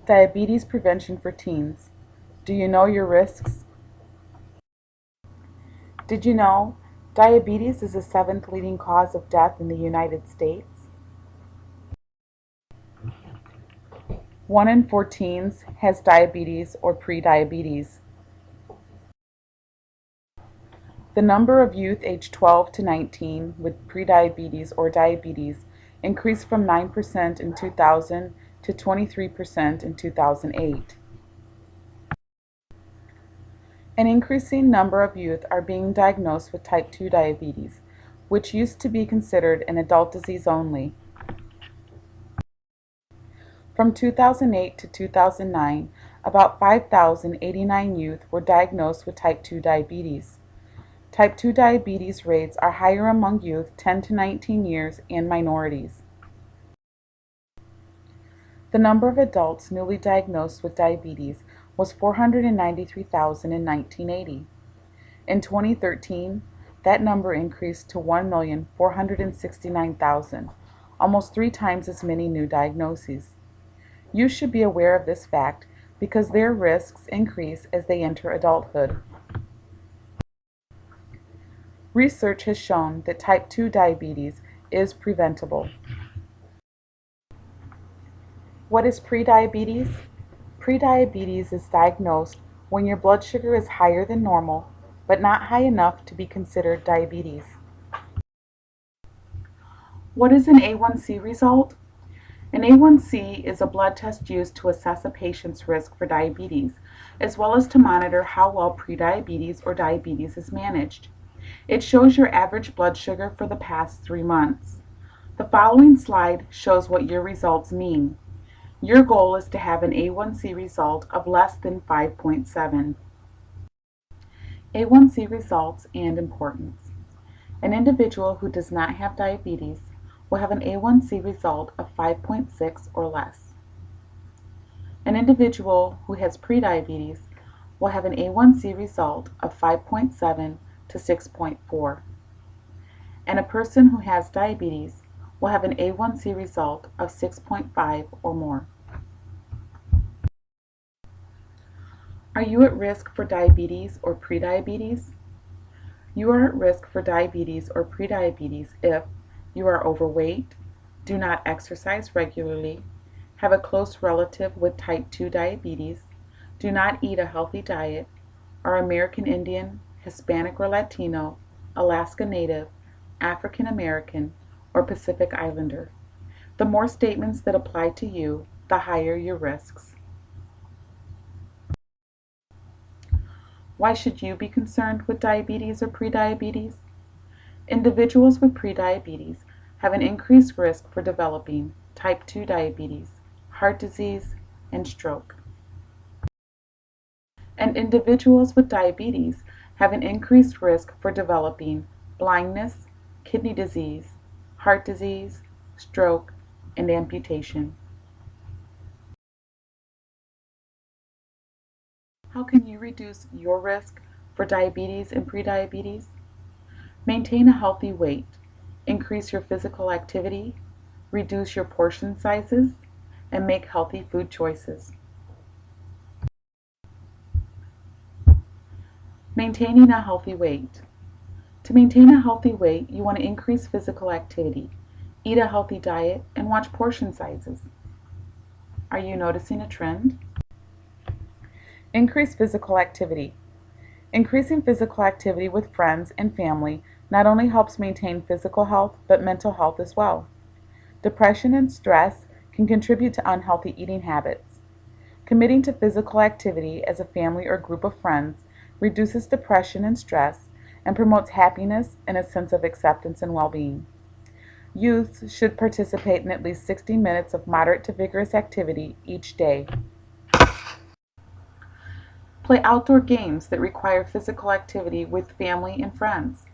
Diabetes prevention for teens. Do you know your risks? Did you know diabetes is the seventh leading cause of death in the United States? 1 in 4 teens has diabetes or prediabetes. The number of youth aged 12 to 19 with prediabetes or diabetes increased from 9% in 2000 to 23% in 2008. An increasing number of youth are being diagnosed with type 2 diabetes, which used to be considered an adult disease only. From 2008 to 2009, about 5,089 youth were diagnosed with type 2 diabetes. Type 2 diabetes rates are higher among youth 10 to 19 years and minorities. The number of adults newly diagnosed with diabetes was 493,000 in 1980. In 2013, that number increased to 1,469,000, almost 3 times as many new diagnoses. You should be aware of this fact because their risks increase as they enter adulthood. Research has shown that type 2 diabetes is preventable. What is prediabetes? Prediabetes is diagnosed when your blood sugar is higher than normal, but not high enough to be considered diabetes. What is an A1C result? An A1C is a blood test used to assess a patient's risk for diabetes, as well as to monitor how well prediabetes or diabetes is managed. It shows your average blood sugar for the past 3 months. The following slide shows what your results mean. Your goal is to have an A1C result of less than 5.7. A1C results and importance. An individual who does not have diabetes will have an A1C result of 5.6 or less. An individual who has prediabetes will have an A1C result of 5.7 to 6.4. And a person who has diabetes will have an A1C result of 6.5 or more. Are you at risk for diabetes or prediabetes? You are at risk for diabetes or prediabetes if you are overweight, do not exercise regularly, have a close relative with type 2 diabetes, do not eat a healthy diet, are American Indian, Hispanic or Latino, Alaska Native, African American, or Pacific Islander. The more statements that apply to you, the higher your risks. Why should you be concerned with diabetes or prediabetes? Individuals with prediabetes have an increased risk for developing type 2 diabetes, heart disease, and stroke. And individuals with diabetes have an increased risk for developing blindness, kidney disease, heart disease, stroke, and amputation. How can you reduce your risk for diabetes and prediabetes? Maintain a healthy weight, increase your physical activity, reduce your portion sizes, and make healthy food choices. Maintaining a healthy weight. To maintain a healthy weight, you want to increase physical activity, eat a healthy diet, and watch portion sizes. Are you noticing a trend? Increase physical activity. Increasing physical activity with friends and family not only helps maintain physical health, but mental health as well. Depression and stress can contribute to unhealthy eating habits. Committing to physical activity as a family or group of friends reduces depression and stress and promotes happiness and a sense of acceptance and well-being. Youth should participate in at least 60 minutes of moderate to vigorous activity each day. Play outdoor games that require physical activity with family and friends.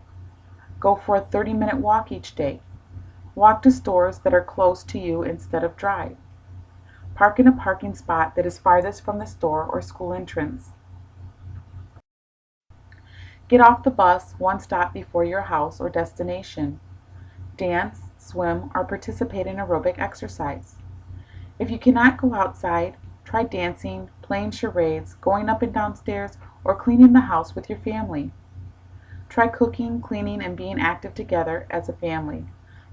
Go for a 30-minute walk each day. Walk to stores that are close to you instead of drive. Park in a parking spot that is farthest from the store or school entrance. Get off the bus one stop before your house or destination. Dance, swim, or participate in aerobic exercise. If you cannot go outside, Try dancing, playing charades, going up and down stairs, or cleaning the house with your family. Try cooking, cleaning, and being active together as a family.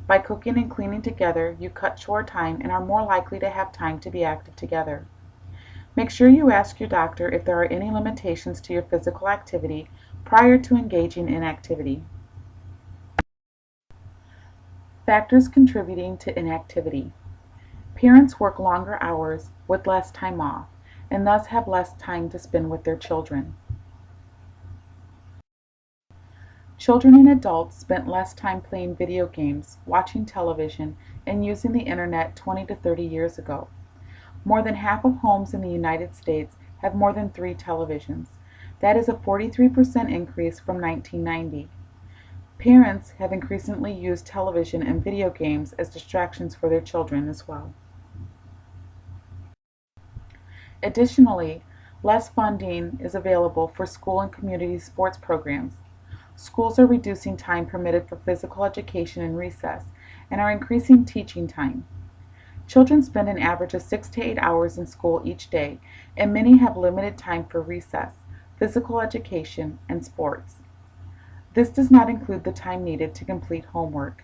By cooking and cleaning together, you cut chore time and are more likely to have time to be active together. Make sure you ask your doctor if there are any limitations to your physical activity prior to engaging in activity. Factors contributing to inactivity. Parents work longer hours with less time off and thus have less time to spend with their children. Children and adults spent less time playing video games, watching television, and using the internet 20 to 30 years ago. More than half of homes in the United States have more than 3 televisions. That is a 43% increase from 1990. Parents have increasingly used television and video games as distractions for their children as well. Additionally, less funding is available for school and community sports programs. Schools are reducing time permitted for physical education and recess and are increasing teaching time. Children spend an average of 6 to 8 hours in school each day, and many have limited time for recess, physical education, and sports. This does not include the time needed to complete homework.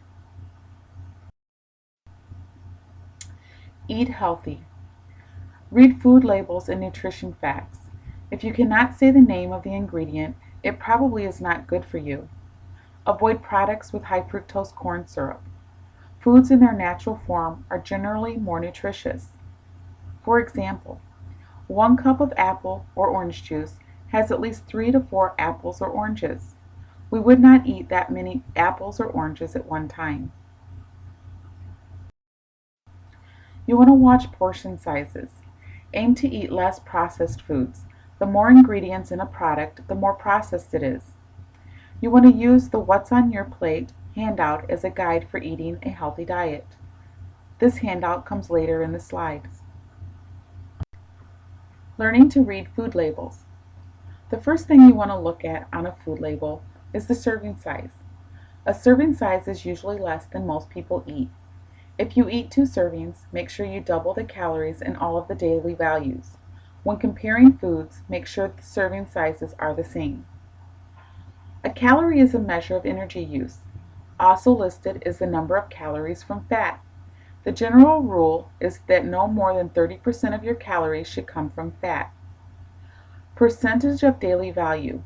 Eat healthy. Read food labels and nutrition facts. If you cannot say the name of the ingredient, it probably is not good for you. Avoid products with high fructose corn syrup. Foods in their natural form are generally more nutritious. For example, 1 cup of apple or orange juice has at least 3 to 4 apples or oranges. We would not eat that many apples or oranges at one time. You want to watch portion sizes. Aim to eat less processed foods. The more ingredients in a product, the more processed it is. You want to use the What's on Your Plate handout as a guide for eating a healthy diet. This handout comes later in the slides. Learning to read food labels. The first thing you want to look at on a food label is the serving size. A serving size is usually less than most people eat. If you eat 2 servings, make sure you double the calories and all of the daily values. When comparing foods, make sure the serving sizes are the same. A calorie is a measure of energy use. Also listed is the number of calories from fat. The general rule is that no more than 30% of your calories should come from fat. Percentage of daily value.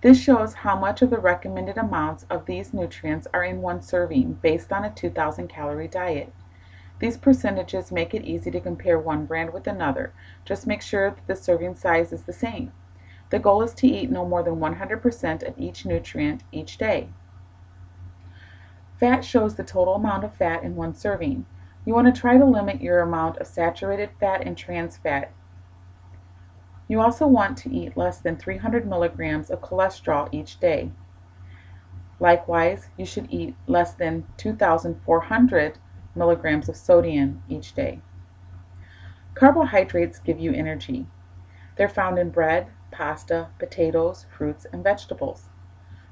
This shows how much of the recommended amounts of these nutrients are in one serving based on a 2,000 calorie diet. These percentages make it easy to compare one brand with another. Just make sure that the serving size is the same. The goal is to eat no more than 100% of each nutrient each day. Fat shows the total amount of fat in one serving. You want to try to limit your amount of saturated fat and trans fat. You also want to eat less than 300 milligrams of cholesterol each day. Likewise, you should eat less than 2,400 milligrams of sodium each day. Carbohydrates give you energy. They're found in bread, pasta, potatoes, fruits, and vegetables.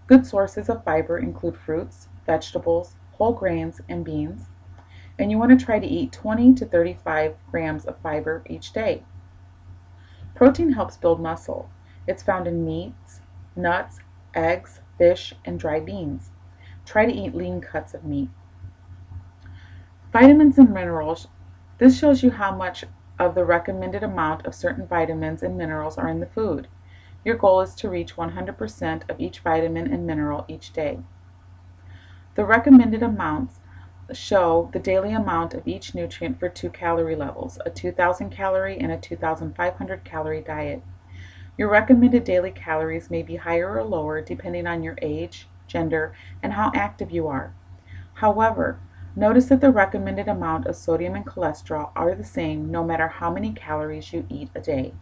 Good sources of fiber include fruits, vegetables, whole grains, and beans. And you want to try to eat 20 to 35 grams of fiber each day. Protein helps build muscle. It's found in meats, nuts, eggs, fish, and dry beans. Try to eat lean cuts of meat. Vitamins and minerals. This shows you how much of the recommended amount of certain vitamins and minerals are in the food. Your goal is to reach 100% of each vitamin and mineral each day. The recommended amounts show the daily amount of each nutrient for 2 calorie levels, a 2,000 calorie and a 2,500 calorie diet. Your recommended daily calories may be higher or lower depending on your age, gender, and how active you are. However, notice that the recommended amount of sodium and cholesterol are the same no matter how many calories you eat a day.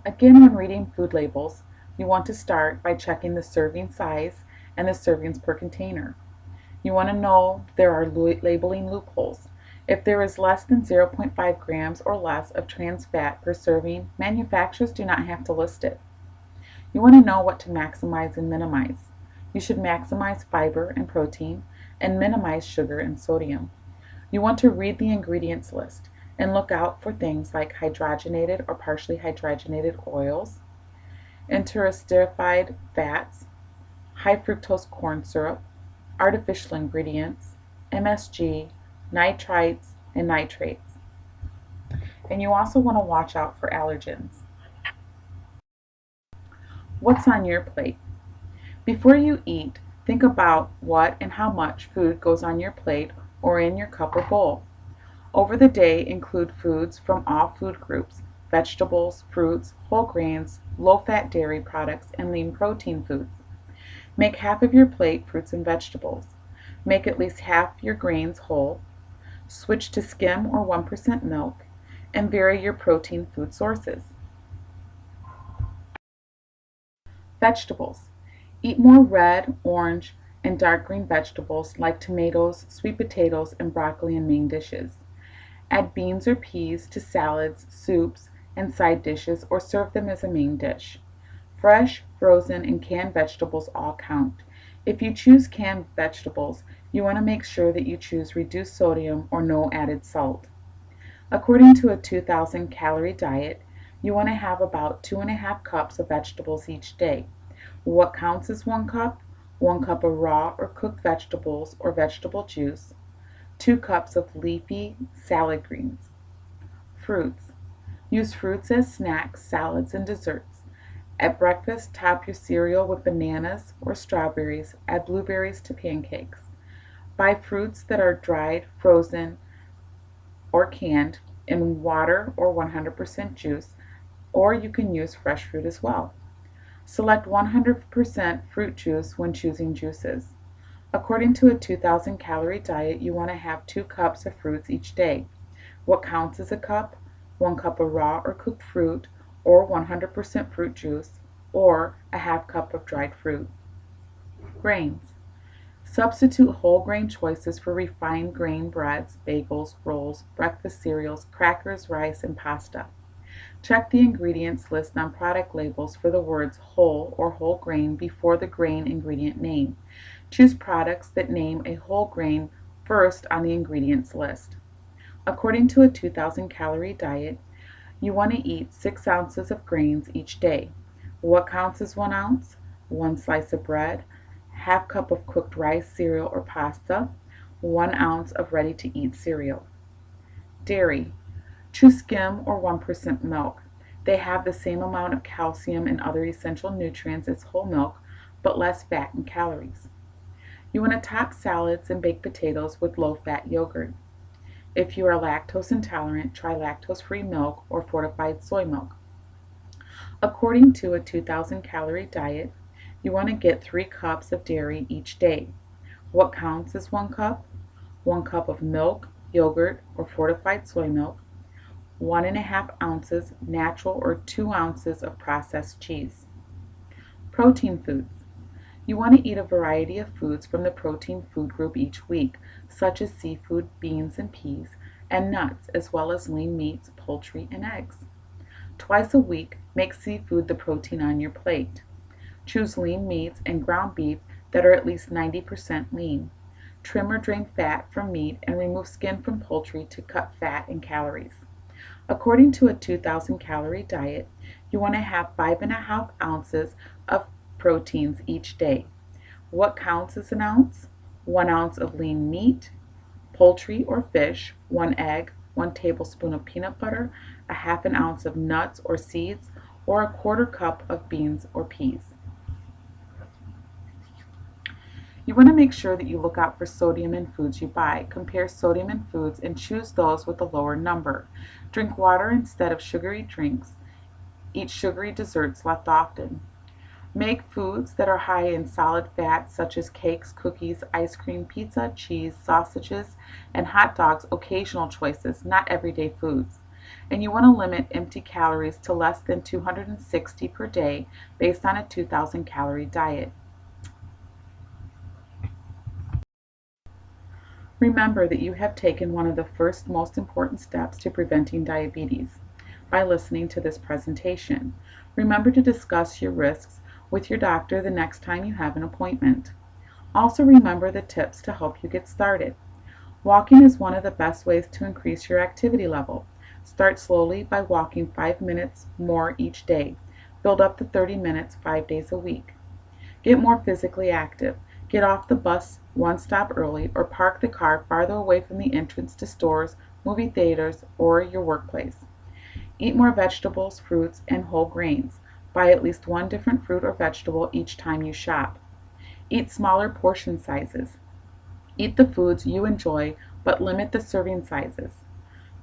Again, when reading food labels, you want to start by checking the serving size and the servings per container. You want to know there are labeling loopholes. If there is less than 0.5 grams or less of trans fat per serving, manufacturers do not have to list it. You want to know what to maximize and minimize. You should maximize fiber and protein and minimize sugar and sodium. You want to read the ingredients list and look out for things like hydrogenated or partially hydrogenated oils, interesterified fats, high fructose corn syrup, artificial ingredients, MSG, nitrites, and nitrates. And you also want to watch out for allergens. What's on your plate? Before you eat, think about what and how much food goes on your plate or in your cup or bowl. Over the day, include foods from all food groups: vegetables, fruits, whole grains, low-fat dairy products, and lean protein foods. Make half of your plate fruits and vegetables. Make at least half your grains whole. Switch to skim or 1% milk, and vary your protein food sources. Vegetables. Eat more red, orange, and dark green vegetables like tomatoes, sweet potatoes, and broccoli in main dishes. Add beans or peas to salads, soups, and side dishes, or serve them as a main dish. Fresh, frozen, and canned vegetables all count. If you choose canned vegetables, you want to make sure that you choose reduced sodium or no added salt. According to a 2,000 calorie diet, you want to have about 2.5 cups of vegetables each day. What counts as 1 cup? 1 cup of raw or cooked vegetables or vegetable juice, 2 cups of leafy salad greens. Fruits. Use fruits as snacks, salads, and desserts. At breakfast, top your cereal with bananas or strawberries. Add blueberries to pancakes. Buy fruits that are dried, frozen, or canned in water or 100% juice, or you can use fresh fruit as well. Select 100% fruit juice when choosing juices. According to a 2,000 calorie diet, you want to have 2 cups of fruits each day. What counts as a cup? 1 cup of raw or cooked fruit, or 100% fruit juice, or a half cup of dried fruit. Grains. Substitute whole grain choices for refined grain breads, bagels, rolls, breakfast cereals, crackers, rice, and pasta. Check the ingredients list on product labels for the words whole or whole grain before the grain ingredient name. Choose products that name a whole grain first on the ingredients list. According to a 2,000 calorie diet, you want to eat 6 ounces of grains each day. What counts as 1 ounce? 1 slice of bread, half cup of cooked rice, cereal, or pasta, 1 ounce of ready-to-eat cereal. Dairy. Choose skim or 1% milk. They have the same amount of calcium and other essential nutrients as whole milk, but less fat and calories. You want to top salads and baked potatoes with low-fat yogurt. If you are lactose intolerant, try lactose-free milk or fortified soy milk. According to a 2,000 calorie diet, you want to get 3 cups of dairy each day. What counts as 1 cup? 1 cup of milk, yogurt, or fortified soy milk, 1.5 ounces natural or 2 ounces of processed cheese. Protein foods. You want to eat a variety of foods from the protein food group each week, such as seafood, beans and peas, and nuts, as well as lean meats, poultry, and eggs. Twice a week, make seafood the protein on your plate. Choose lean meats and ground beef that are at least 90% lean. Trim or drain fat from meat and remove skin from poultry to cut fat and calories. According to a 2,000 calorie diet, you want to have 5.5 ounces of proteins each day. What counts as an ounce? 1 ounce of lean meat, poultry or fish, 1 egg, 1 tablespoon of peanut butter, a half an ounce of nuts or seeds, or a 1/4 cup of beans or peas. You want to make sure that you look out for sodium in foods you buy. Compare sodium in foods and choose those with a lower number. Drink water instead of sugary drinks. Eat sugary desserts less often. Make foods that are high in solid fat, such as cakes, cookies, ice cream, pizza, cheese, sausages, and hot dogs, occasional choices, not everyday foods. And you want to limit empty calories to less than 260 per day based on a 2,000 calorie diet. Remember that you have taken one of the first most important steps to preventing diabetes by listening to this presentation. Remember to discuss your risks with your doctor the next time you have an appointment. Also remember the tips to help you get started. Walking is one of the best ways to increase your activity level. Start slowly by walking 5 minutes more each day. Build up to 30 minutes 5 days a week. Get more physically active. Get off the bus one stop early or park the car farther away from the entrance to stores, movie theaters, or your workplace. Eat more vegetables, fruits, and whole grains. Buy at least one different fruit or vegetable each time you shop. Eat smaller portion sizes. Eat the foods you enjoy, but limit the serving sizes.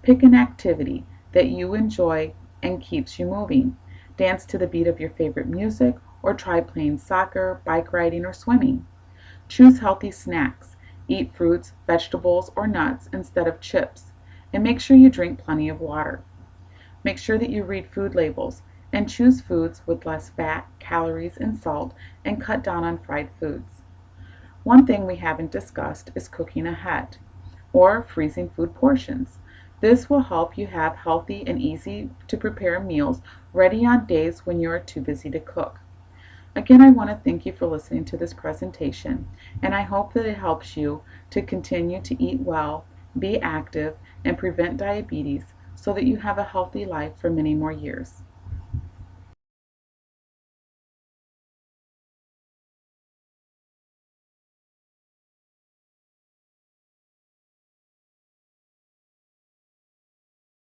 Pick an activity that you enjoy and keeps you moving. Dance to the beat of your favorite music or try playing soccer, bike riding, or swimming. Choose healthy snacks. Eat fruits, vegetables, or nuts instead of chips. And make sure you drink plenty of water. Make sure that you read food labels and choose foods with less fat, calories, and salt, and cut down on fried foods. One thing we haven't discussed is cooking ahead or freezing food portions. This will help you have healthy and easy to prepare meals ready on days when you are too busy to cook. Again, I want to thank you for listening to this presentation, and I hope that it helps you to continue to eat well, be active, and prevent diabetes so that you have a healthy life for many more years.